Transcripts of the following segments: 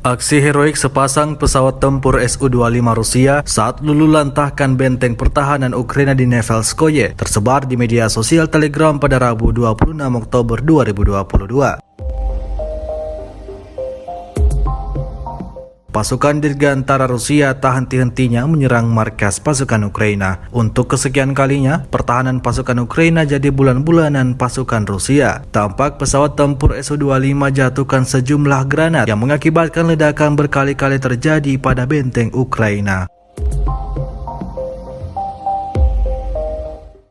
Aksi heroik sepasang pesawat tempur Su-25 Rusia saat luluhlantahkan benteng pertahanan Ukraina di Nevelskoye tersebar di media sosial Telegram pada Rabu 26 Oktober 2022. Pasukan Dirgantara Rusia tak henti-hentinya menyerang markas pasukan Ukraina. Untuk kesekian kalinya, pertahanan pasukan Ukraina jadi bulan-bulanan pasukan Rusia. Tampak pesawat tempur Su-25 jatuhkan sejumlah granat yang mengakibatkan ledakan berkali-kali terjadi pada benteng Ukraina.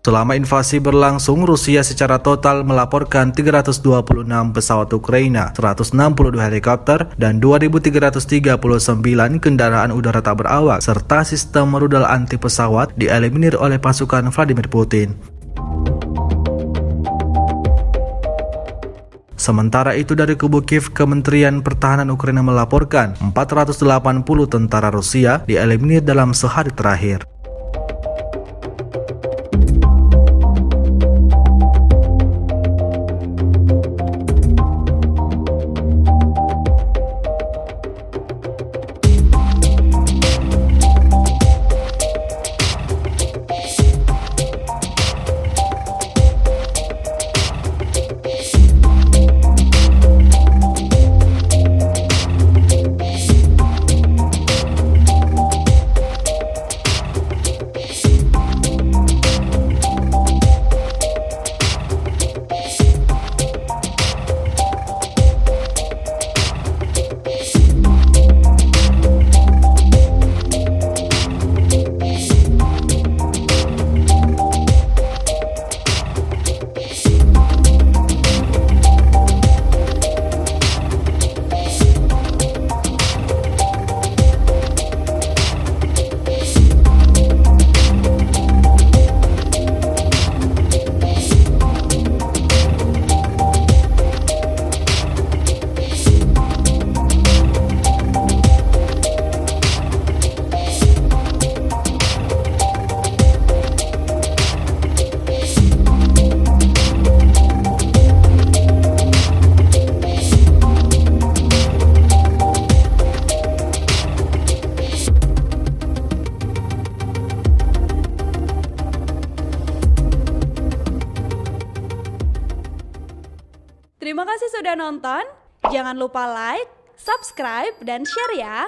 Selama invasi berlangsung, Rusia secara total melaporkan 326 pesawat Ukraina, 162 helikopter, dan 2.339 kendaraan udara tak berawak, serta sistem rudal anti pesawat dieliminir oleh pasukan Vladimir Putin. Sementara itu dari kubu Kiev, Kementerian Pertahanan Ukraina melaporkan 480 tentara Rusia dieliminir dalam sehari terakhir. Terima kasih sudah nonton. Jangan lupa like, subscribe, dan share ya.